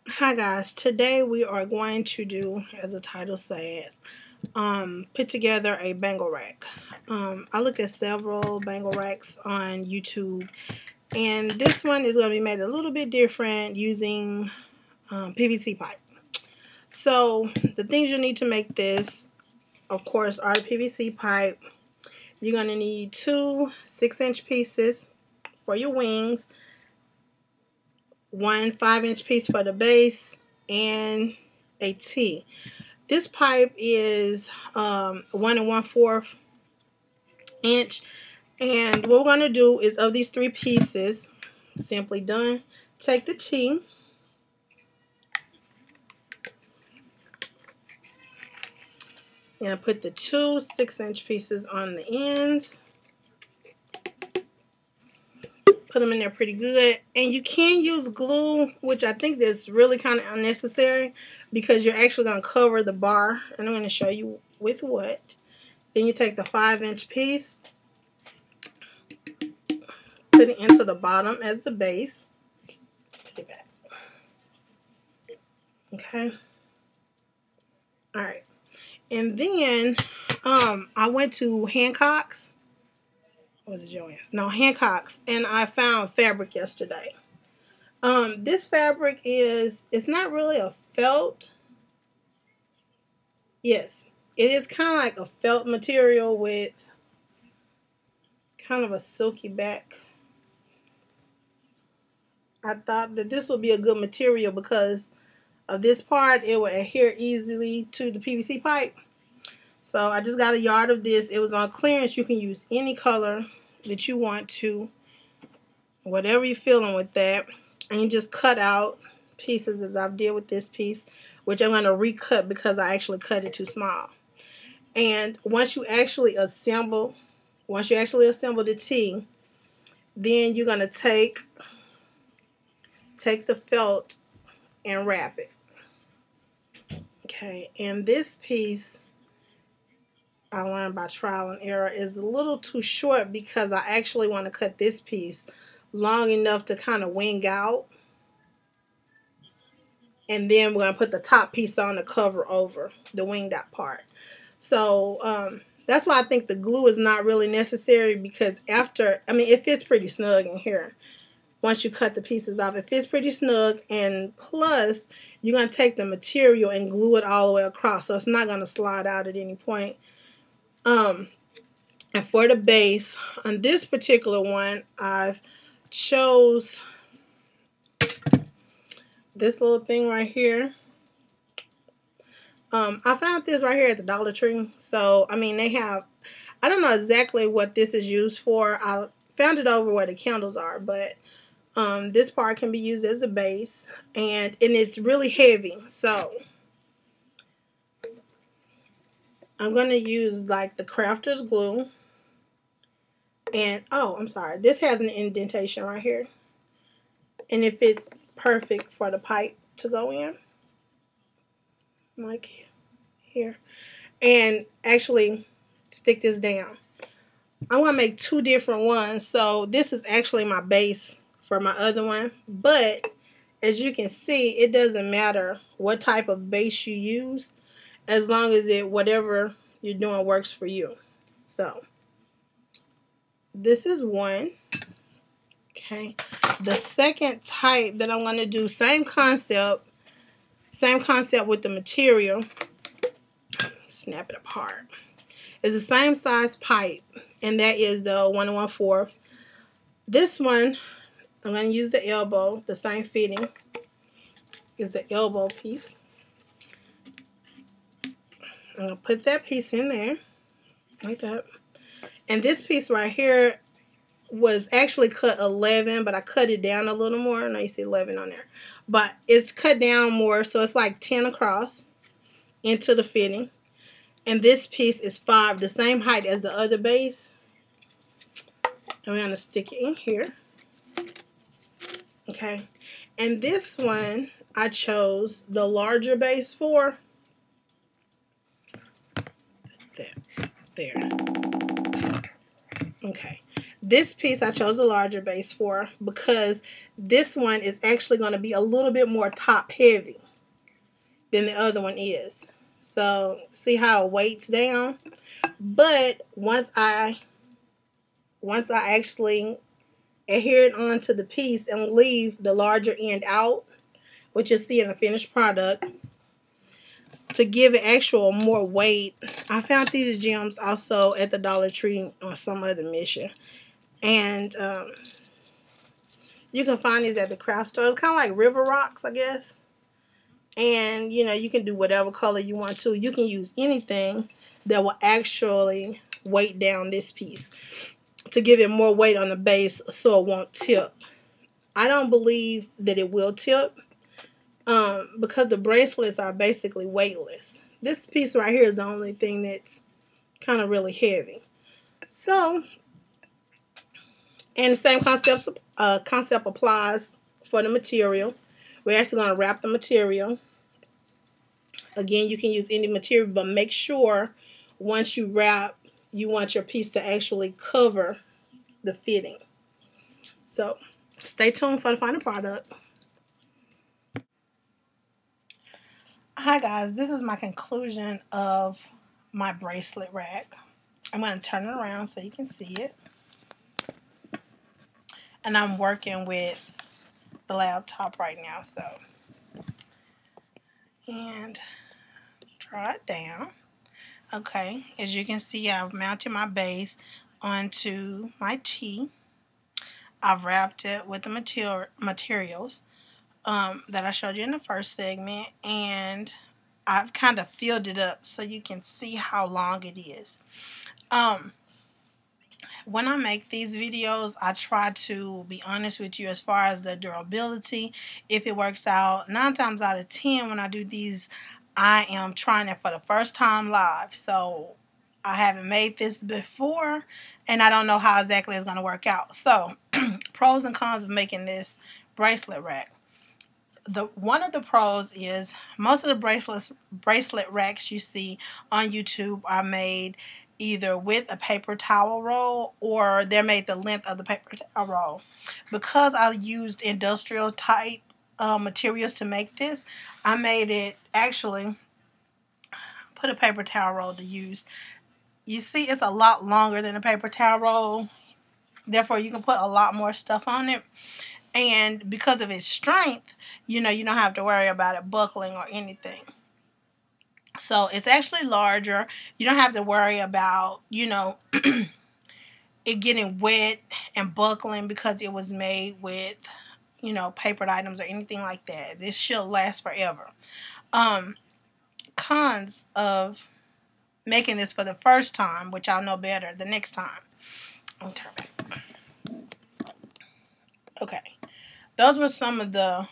Hi guys, today we are going to do, as the title says, put together a bangle rack. I looked at several bangle racks on YouTube, and this one is going to be made a little bit different using PVC pipe. So the things you need to make this, of course, are the PVC pipe. You're going to need two 6-inch pieces for your wings, one 5-inch piece for the base, and a T. This pipe is 1 1/4 inch, and what we're going to do is, of these three pieces, simply done, take the T, and put the two 6-inch pieces on the ends. Put them in there pretty good, and you can use glue, which I think that's really kind of unnecessary because you're actually going to cover the bar, and I'm going to show you with what. Then you take the 5-inch piece, put it into the bottom as the base, put it back. Okay, all right, and then I went to Hancock's. What was it, Joann's? No, Hancock's, and I found fabric yesterday. This fabric it's not really a felt. Yes, it is kind of like a felt material with kind of a silky back. I thought that this would be a good material because of this part. It would adhere easily to the PVC pipe. So I just got a yard of this. It was on clearance. You can use any color that you want to, whatever you're feeling with that. And you just cut out pieces as I did with this piece, which I'm going to recut because I actually cut it too small. And once you actually assemble the T, then you're going to take the felt and wrap it. Okay, and this piece, I learned by trial and error, is a little too short because I actually want to cut this piece long enough to kind of wing out. And then we're going to put the top piece on to cover over the winged out part. So that's why I think the glue is not really necessary, because it fits pretty snug in here. Once you cut the pieces off, it fits pretty snug, and plus you're going to take the material and glue it all the way across, so it's not going to slide out at any point. And for the base, on this particular one, I've chose this little thing right here. I found this right here at the Dollar Tree. So, they have, I don't know exactly what this is used for. I found it over where the candles are, but this part can be used as a base, and it's really heavy. So I'm going to use like the crafter's glue. And, oh, I'm sorry. This has an indentation right here. And it fits perfect for the pipe to go in. Like here. And actually stick this down. I'm going to make two different ones. So this is actually my base for my other one. But as you can see, it doesn't matter what type of base you use, as long as whatever you're doing works for you. So this is one. Okay. The second type that I'm going to do, same concept with the material. Snap it apart. It's the same size pipe, and that is the 1 1/4. This one, I'm going to use the elbow, the same fitting is the elbow piece. I'm going to put that piece in there, like that. And this piece right here was actually cut 11, but I cut it down a little more. Now you see 11 on there. But it's cut down more, so it's like 10 across into the fitting. And this piece is 5, the same height as the other base. And we're going to stick it in here. Okay. And this one, I chose the larger base for. There. Okay. This piece I chose a larger base for because this one is actually going to be a little bit more top heavy than the other one is. So see how it weights down? But once I actually adhere it onto the piece and leave the larger end out, which you'll see in the finished product, to give it actual more weight. I found these gems also at the Dollar Tree on some other mission. And you can find these at the craft store. It's kind of like river rocks, I guess. And, you know, you can do whatever color you want to. You can use anything that will actually weight down this piece to give it more weight on the base so it won't tip. I don't believe that it will tip because the bracelets are basically weightless. This piece right here is the only thing that's kind of really heavy. So, and the same concept applies for the material. We're actually going to wrap the material. Again, you can use any material, but make sure once you wrap, you want your piece to actually cover the fitting. So, stay tuned for the final product. Hi guys, this is my conclusion of my bracelet rack. I'm going to turn it around so you can see it. And I'm working with the laptop right now, so. And draw it down. Okay, as you can see, I've mounted my base onto my T. I've wrapped it with the materials that I showed you in the first segment, and I've kind of filled it up so you can see how long it is. When I make these videos, I try to be honest with you as far as the durability. If it works out, 9 times out of 10 when I do these, I am trying it for the first time live. So I haven't made this before, and I don't know how exactly it's going to work out. So pros and cons of making this bracelet rack. One of the pros is most of the bracelet racks you see on YouTube are made either with a paper towel roll or they're made the length of the paper towel roll. Because I used industrial type materials to make this, I made it actually put a paper towel roll to use. You see, it's a lot longer than a paper towel roll. Therefore, you can put a lot more stuff on it. And because of its strength, you know, you don't have to worry about it buckling or anything. So it's actually larger. You don't have to worry about, you know, it getting wet and buckling because it was made with, you know, papered items or anything like that. This should last forever. Cons of making this for the first time, which I'll know better the next time. I'll turn back. Okay. Those were some of the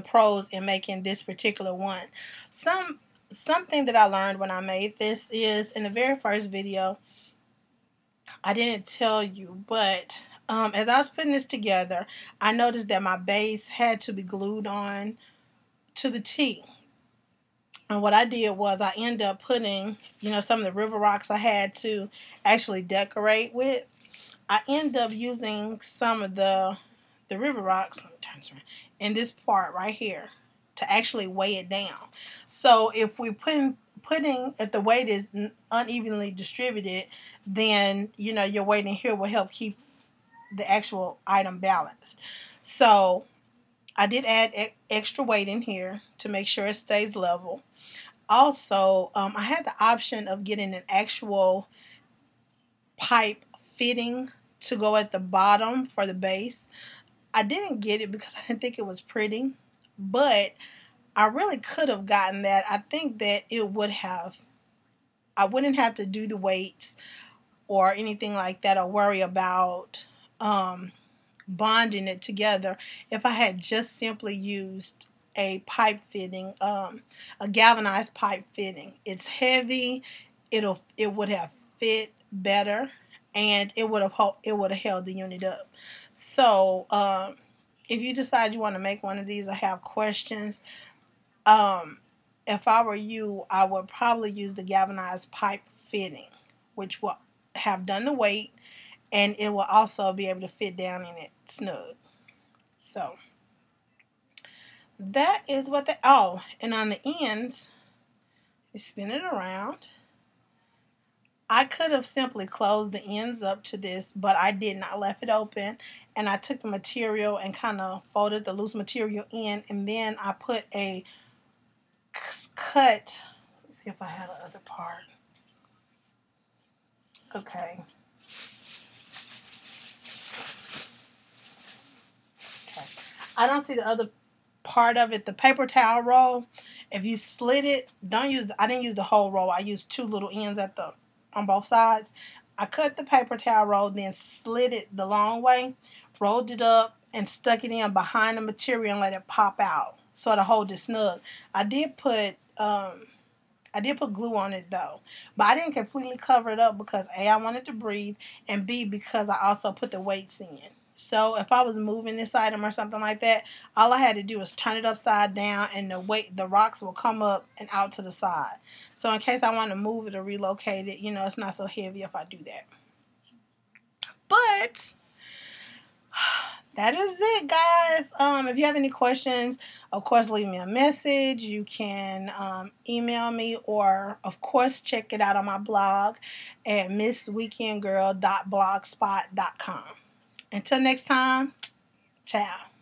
pros in making this particular one. Something that I learned when I made this is in the very first video, I didn't tell you, but as I was putting this together, I noticed that my base had to be glued on to the T. And what I did was I ended up putting, you know, some of the river rocks I had to actually decorate with. I ended up using some of the river rocks, let me turn this around, in this part right here to actually weigh it down. So if we're if the weight is unevenly distributed, then, you know, your weight in here will help keep the actual item balanced. So I did add extra weight in here to make sure it stays level. Also, I had the option of getting an actual pipe fitting to go at the bottom for the base. I didn't get it because I didn't think it was pretty, but I really could have gotten that. I think that it would have, I wouldn't have to do the weights or anything like that or worry about bonding it together if I had just simply used a pipe fitting, a galvanized pipe fitting. It's heavy. It would have fit better, and it would have held the unit up. So if you decide you want to make one of these or have questions, if I were you, I would probably use the galvanized pipe fitting, which will have done the weight and it will also be able to fit down in it snug. So that is what the, oh, and on the ends, you spin it around. I could have simply closed the ends up to this, but I didn't. I left it open, and I took the material and kind of folded the loose material in, and then I put a cut. Let's see if I had the other part. Okay. Okay. I don't see the other part of it. The paper towel roll. If you slit it, don't use. I didn't use the whole roll. I used two little ends on both sides. I cut the paper towel roll, then slid it the long way, rolled it up, and stuck it in behind the material and let it pop out so to hold it snug. I did put glue on it though, but I didn't completely cover it up because A, I wanted to breathe, and B, because I also put the weights in. So if I was moving this item or something like that, all I had to do was turn it upside down, and the rocks will come up and out to the side. So in case I want to move it or relocate it, it's not so heavy if I do that. But that is it, guys. If you have any questions, of course, leave me a message. You can email me, or of course, check it out on my blog at missweekendgirl.blogspot.com. Until next time, ciao.